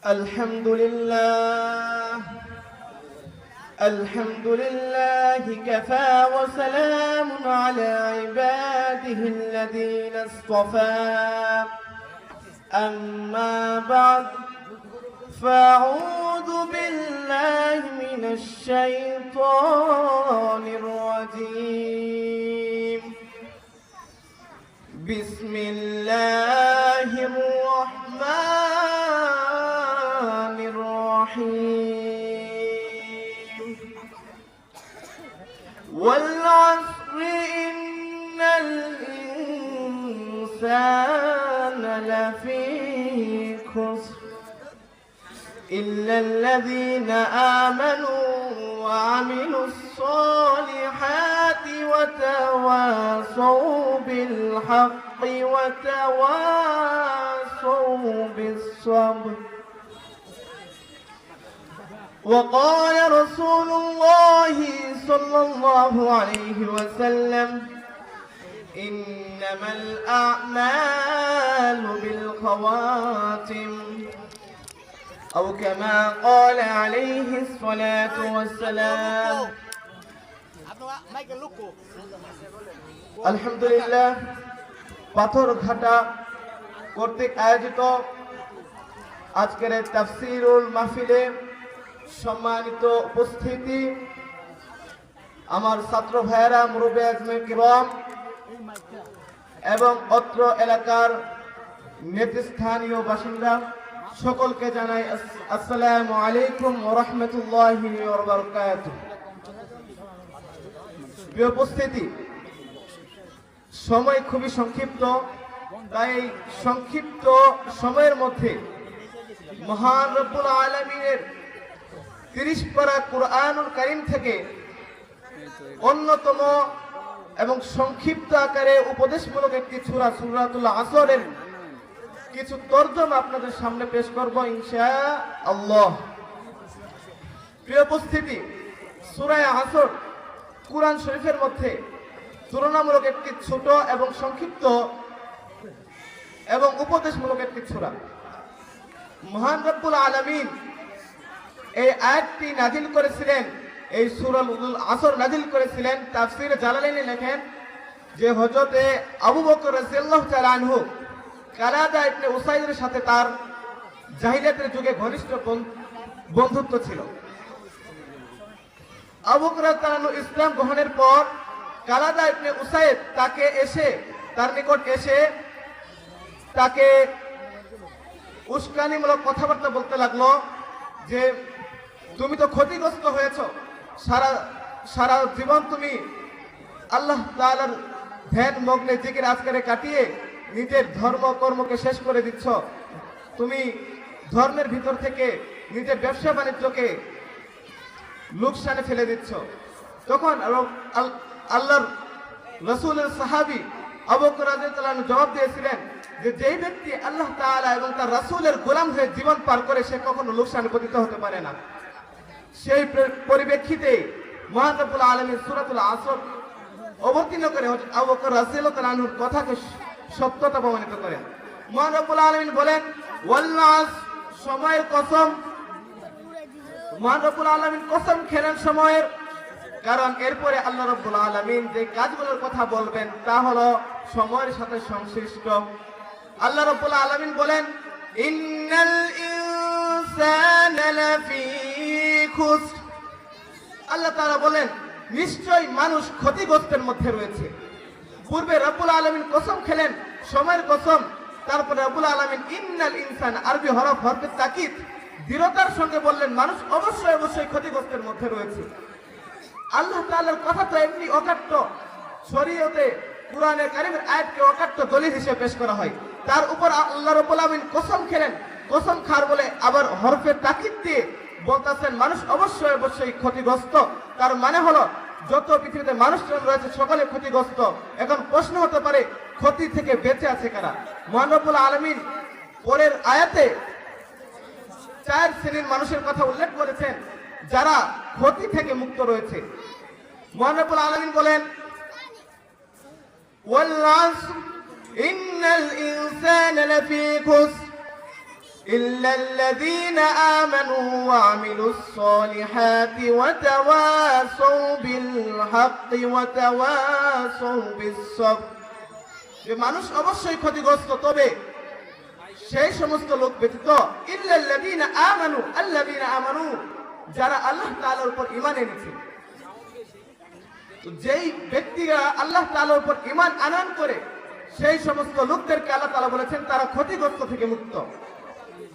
الحمد لله الحمد لله كفى وسلام على عباده الذين اصطفى أما بعد فأعوذ بالله من الشيطان الرجيم بسم الله الرحمن الرحيم والعصر إن الإنسان لفي خسر إلا الذين آمنوا وعملوا الصالحات وتواصوا بالحق وتواصوا بالصبر. وقال رسول الله صلى الله عليه وسلم إنما الأعمال بالخواتم أو كما قال عليه الصلاة والسلام. আলহামদুলিল্লাহ, পাথরঘাটা কর্তৃক আয়োজিত আজকের তাফসীরুল মাহফিলে সম্মানিত উপস্থিতি, আমার ছাত্র ভাইয়েরা, মুরব্বী আজমির কিরাম এবং অত্র এলাকার নেতৃস্থানীয় বাসিন্দা সকলকে জানাই আসসালামু আলাইকুম ওয়া রাহমাতুল্লাহি ওয়া বারাকাতুহু। প্রিয় উপস্থিতি, সময় খুবই সংক্ষিপ্ত, তাই সংক্ষিপ্ত সময়ের মধ্যে মহান রব্বুল আলামিনের 30 পারা কুরআনুল কারীম থেকে অন্যতম এবং সংক্ষিপ্ত আকারে উপদেশমূলক একটি সূরা সূরাতুল আসরের কিছু তরজমা আপনাদের সামনে পেশ করব ইনশাআল্লাহ। প্রিয় উপস্থিতি, সূরা আসর কুরআন শরীফের মধ্যে তুলনামূলক একটি ছোট এবং সংক্ষিপ্ত এবং উপদেশমূলক একটি সূরা। মহান রব্বুল আলামিন এই আয়াতটি নাযিল করেছিলেন, এই সূরাতুল আসর নাযিল করেছিলেন। তাফসীরে জালালাইনে লেখেন যে হযরতে আবু বকর রাদিয়াল্লাহু তাআলা আনহু কালাদা ইবনে উসাইদের সাথে তার জাহিলিয়াতের যুগে ঘনিষ্ঠ বন্ধুত্ব ছিল। আবু বকর রাদিয়াল্লাহু আনহু ইসলাম গ্রহণের পর কালাদা ইবনে উসাইদ তার নিকট এসে তাকে উস্কানিমূলক কথাবার্তা বলতে লাগলো যে তুমি তো ক্ষতিগ্রস্ত হয়েছো, সারা জীবন তুমি আল্লাহ তাআলার ধ্যান মগ্নে জিকির আজকারে কাটিয়ে নিজের ধর্ম কর্মকে শেষ করে দিচ্ছ, তুমি ধর্মের ভিতর থেকে নিজের ব্যবসা বাণিজ্যকে লোকসানে ফেলে দিচ্ছ। তখন আল্লাহর রাসূলের সাহাবী আবু বকর রাদিয়াল্লাহু আনহু জবাব দিয়েছিলেন যে যেই ব্যক্তি আল্লাহ তাআলা এবং তার রাসূলের গোলাম হয়ে জীবন পার করে সে কখনো লোকসানে পতিত হতে পারে না। সেই পরিপ্রেক্ষিতে মহান রব্বুল আলামিন সূরাতুল আসর অবতীর্ণ করে আবু বকর রাদিয়াল্লাহু আনহুর কথাকে সত্যতা প্রমাণিত করেন। মহান রব্বুল আলামিন বলেন ওয়াল আসর, সময়ের কসম। মহান রব্বুল আলামিন কসম খেলেন সময়ের, কারণ এরপরে আল্লাহ রব্বুল আলামিন যে কাজগুলোর কথা বলবেন তা হলো সময়ের সাথে সংশ্লিষ্ট। আল্লাহ রব্বুল আলামিন বলেন ইন্নাল ইনসানা লাফি খুসর। আল্লাহ তাআলা বলেন নিশ্চয়ই মানুষ ক্ষতিগ্রস্তের মধ্যে রয়েছে। পূর্বে রব্বুল আলামিন কসম খেলেন সময়ের কসম, তারপরে রব্বুল আলামিন ইন্নাল ইনসান আরবি হরফে তাকিদ দৃঢ়তার সঙ্গে বললেন মানুষ অবশ্যই ক্ষতিগ্রস্তের মধ্যে রয়েছে। আল্লাহ তাআলার কথা তো এমনি অকাট্য, শরীয়তে কুরআনের কারীমের আয়াতকে অকাট্য দলিল হিসেবে পেশ করা হয়, তার উপর আল্লাহ রাব্বুল আলামিন কসম খেলেন। কসম খার বলে আবার হরফে তাকিদ দিয়ে বলতেছেন মানুষ অবশ্যই ক্ষতিগ্রস্ত। তার মানে হলো যত পৃথিবীতে মানুষজন রয়েছে সকলে ক্ষতিগ্রস্ত। এখন প্রশ্ন হতে পারে ক্ষতি থেকে বেঁচে আছে কারা? মহান রব্বুল আলামিন পরের আয়াতে 4 শ্রেণীর মানুষের কথা উল্লেখ করেছেন যারা ক্ষতি থেকে মুক্ত রয়েছে। মহান রব্বুল আলামিন বলেন ওয়াল আসর ইন্নাল ইনসানা লাফি খুসর إلا الذين آمنوا وعملوا الصالحات وتواصوا بالحق وتواصوا بالصبر। যে মানুষ অবশ্যই ক্ষতিগ্রস্ত, তবে সেই সমস্ত লোক ব্যতীত ইল্লাল্লাযীনা আমানু, আল্লাযীনা আমানু, যারা আল্লাহ তাআলার উপর ঈমান এনেছে। তো যেই ব্যক্তিরা আল্লাহ তাআলার উপর ঈমান আনয়ন করে সেই সমস্ত লোকদেরকে আল্লাহ তাআলা বলেছেন তারা ক্ষতিগ্রস্ত থেকে মুক্ত।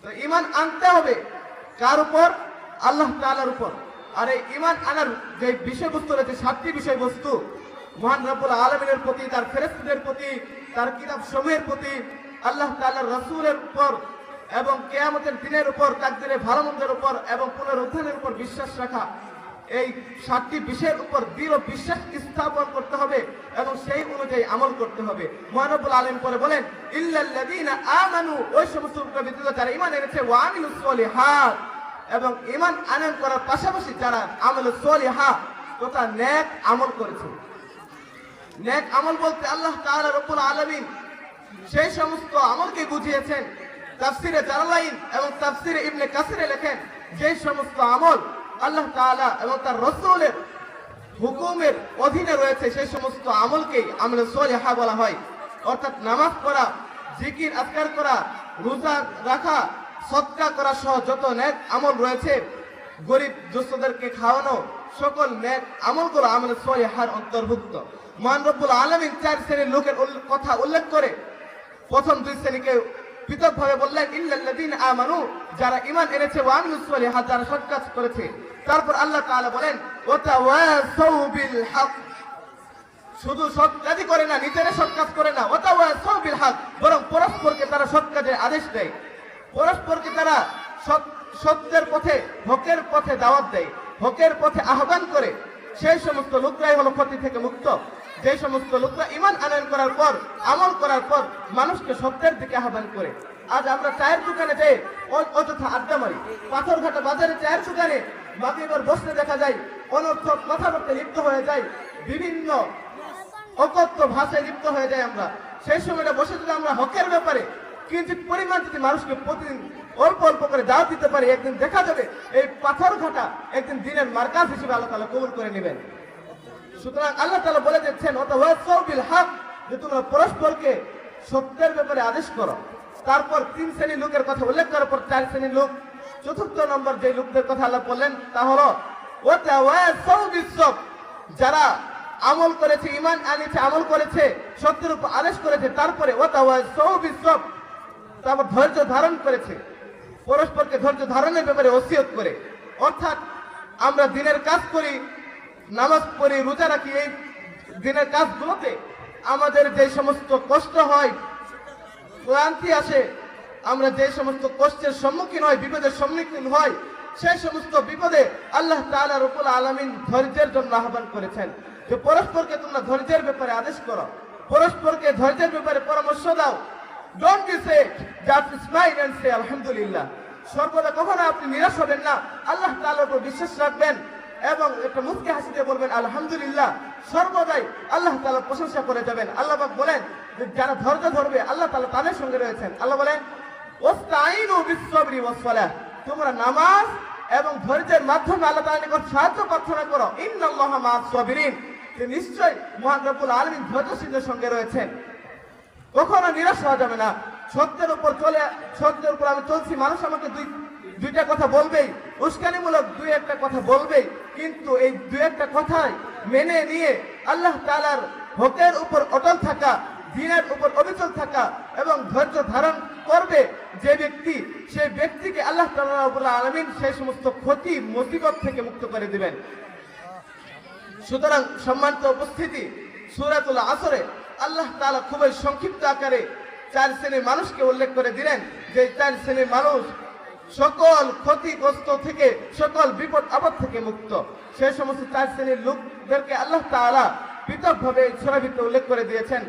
তো ঈমান আনতে হবে কার উপর? আল্লাহ তাআলার উপর। আর এই ঈমান আনার যে বিষয়বস্তু রয়েছে, 7টি বিষয়বস্তু, মহান রব্বুল আলামিনের প্রতি, তার ফেরেশতাদের প্রতি, তার কিতাব সমূহের প্রতি, আল্লাহ তাআলার রাসূলের উপর এবং কিয়ামতের দিনের উপর, তাকদীরে ভালো মন্দের উপর এবং পুনরুত্থানের উপর বিশ্বাস রাখা। এই 7টি বিষয়ের উপর দৃঢ় বিশ্বাস স্থাপন করতে হবে এবং সেই অনুযায়ী আমল করতে হবে। মহান রব্বুল আলামিন পরে বলেন ইল্লাল্লাযীনা আমানু, ওই সমস্ত লোকের ব্যতীত যারা ঈমান এনেছে, ওয়া আমিলুস সলিহাত, এবং ঈমান আনয়ন করার পাশাপাশি যারা আমালুস সলিহাত তথা নেক আমল করেছে। নেক আমল বলতে আল্লাহ তাআলা রব্বুল আলামিন সেই সমস্ত আমলকে বুঝিয়েছেন। তাফসিরে জালালাইন এবং তাফসিরে ইবনে কাসিরে লেখেন যে সমস্ত আমল আল্লাহ তাআলা এবং তার রাসূলের হুকুমের অধীনে রয়েছে সেই সমস্ত আমলকেই আমলে সলিহা বলা হয়। অর্থাৎ নামাজ পড়া, জিকির আজকার করা, রোজা রাখা, সদকা করা সহ যত নেক আমল রয়েছে, গরিব দুস্থদেরকে খাওয়ানো, সকল নেক আমলগুলো আমলে সলিহার অন্তর্ভুক্ত। মহান রব্বুল আলামিন 4 শ্রেণীর লোকের কথা উল্লেখ করে প্রথম 2 শ্রেণীকে পৃথকভাবে বললেন ইল্লাল্লাযীনা আমানু, যারা ঈমান এনেছে, ওয়া আমিলুস সলিহাত, যারা সৎ কাজ করেছে। তারপর আল্লাহ তাআলা বলেন ওয়া তাওয়াসাউ বিল হক, শুধু সৎ কাজই করে না, নিজেরা সৎ কাজ করে না, ওয়া তাওয়াসাউ বিল হক, বরং পরস্পরকে তারা সৎ কাজের আদেশ দেয়, পরস্পরকে তারা সত্যের পথে, হকের পথে দাওয়াত দেয়, হকের পথে আহ্বান করে। সেই সমস্ত লোকরাই হলো ক্ষতি থেকে মুক্ত। যে সমস্ত লোকরা ঈমান আনয়ন করার পর, আমল করার পর মানুষকে সত্যের দিকে আহ্বান করে। আজ আমরা চায়ের দোকানে যাই অযথা আড্ডা মারি, পাথরঘাটা বাজারে চায়ের দোকানে মাগরিবের বসতে দেখা যায়, অনর্থক কথাবার্তা লিপ্ত হয়ে যায়, বিভিন্ন অকথ্য ভাষায় লিপ্ত হয়ে যায়। আমরা সেই সময়টা বসে যদি আমরা হকের ব্যাপারে কিঞ্চিত পরিমাণ যদি মানুষকে প্রতিদিন অল্প অল্প করে দাওয়াত দিতে পারি, একদিন দেখা যাবে এই পাথরঘাটা একদিন দিনের মার্কাজ হিসেবে আল্লাহ তাআলা কবুল করে নেবেন। সুতরাং আল্লাহ তাআলা বলে দিচ্ছেন ওয়া তাওয়াসাউ বিল হক, যে তোমরা পরস্পরকে সত্যের ব্যাপারে আদেশ করো। তারপর 3 শ্রেণীর লোকের কথা উল্লেখ করার পর 4 শ্রেণীর লোক, চতুর্থ নম্বর যে লোকদের কথা আল্লাহ বললেন তা হলো ওয়া তাওয়াসাউ বিস সবর, যারা আমল করেছে, ঈমান আনেছে, আমল করেছে, সত্যের উপর আদেশ করেছে, তারপরে ওয়া তাওয়াসাউ বিস সবর, তারপর ধৈর্য ধারণ করেছে, পরস্পরকে ধৈর্য ধারণের ব্যাপারে ওসিয়ত করে। অর্থাৎ আমরা দিনের কাজ করি, নামাজ পড়ি, রোজা রাখি, এই দিনের কাজগুলোতে আমাদের যে সমস্ত কষ্ট হয়, ক্লান্তি আসে, আমরা যে সমস্ত কষ্টের সম্মুখীন হয়, বিপদের সম্মুখীন হয়, সেই সমস্ত বিপদে আল্লাহ তাআলা রব্বুল আলামিন ধৈর্যের জন্য আহ্বান করেছেন যে পরস্পরকে তোমরা ধৈর্যের ব্যাপারে আদেশ করো, পরস্পরকে ধৈর্যের ব্যাপারে পরামর্শ দাও। Don't be say just smile and say আলহামদুলিল্লাহ। সর্বদা কখনো আপনি নিরাশ হবেন না, আল্লাহ তাআলার উপর বিশ্বাস রাখবেন এবং একটা মুচকি হাসি দিয়ে বলবেন আলহামদুলিল্লাহ। সর্বদাই আল্লাহ তাআলার প্রশংসা করে যাবেন। আল্লাহ পাক বলেন যে যারা ধৈর্য ধরবে আল্লাহ তাআলা তাদের সঙ্গে রয়েছেন। আল্লাহ বলেন ওয়াস্তাইনু বিস-সাবরি ওয়াস-সালাহ, তোমরা নামাজ এবং ধৈর্যের মাধ্যমে আল্লাহ তাআলার নিকট সাহায্য প্রার্থনা করো। ইন্নাল্লাহা মা'আস-সাবিরিন, যে নিশ্চয় মহান রব্বুল আলামিন ধৈর্যশীলদের সঙ্গে রয়েছেন। কখনো নিরাশ হওয়া যাবে না। সত্যের উপর আমি চলছি, মানুষ আমাকে দুইটা কথা বলবেই, উস্কানিমূলক 2-1টা কথা বলবেই, কিন্তু এই 2-1টা কথাই মেনে নিয়ে আল্লাহ তাআলার হকের উপর অটল থাকা, দ্বীনের উপর অবিচল থাকা এবং ধৈর্য ধারণ করবে যে ব্যক্তি, সেই ব্যক্তিকে আল্লাহ তাআলা রাব্বুল আলামিন সেই সমস্ত ক্ষতি মুসিবত থেকে মুক্ত করে দিবেন। সুতরাং সম্মানিত উপস্থিতি, সূরাতুল আসরে আল্লাহ তাআলা খুবই সংক্ষিপ্ত আকারে 4 শ্রেণীর মানুষকে উল্লেখ করে দিলেন যে 4 শ্রেণীর মানুষ সকল ক্ষতিগ্রস্ত থেকে, সকল বিপদ আপদ থেকে মুক্ত। সেই সমস্ত 4 শ্রেণীর লোকদেরকে আল্লাহ তাআলা পৃথকভাবে সূরার ভিতরে উল্লেখ করে দিয়েছেন।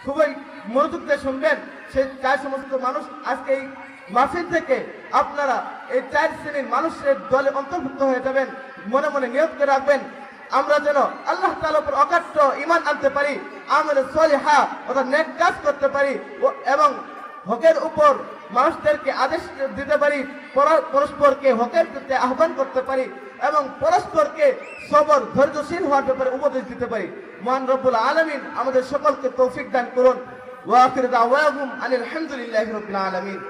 খুবই মনোযোগ দিয়ে শুনবেন। সেই 4 সমস্ত মানুষ আজকে এই মাহফিল থেকে আপনারা এই 4 শ্রেণীর মানুষের দলে অন্তর্ভুক্ত হয়ে যাবেন। মনে মনে নিয়ত করে রাখবেন আমরা যেন আল্লাহ তাআলার উপর অকাট্য ঈমান আনতে পারি, আমলে সলিহা অর্থাৎ নেক কাজ করতে পারি এবং হকের উপর মানুষদেরকে আদেশ দিতে পারি, পরস্পরকে হকের প্রতি আহ্বান করতে পারি এবং পরস্পরকে সবর ধৈর্যশীল হওয়ার ব্যাপারে উপদেশ দিতে পারি। মহান রব্বুল আলামিন আমাদের সকলকে তৌফিক দান করুন। ওয়া আখিরু দাওয়াহুম আনিল হামদুলিল্লাহি রাব্বিল আলামিন।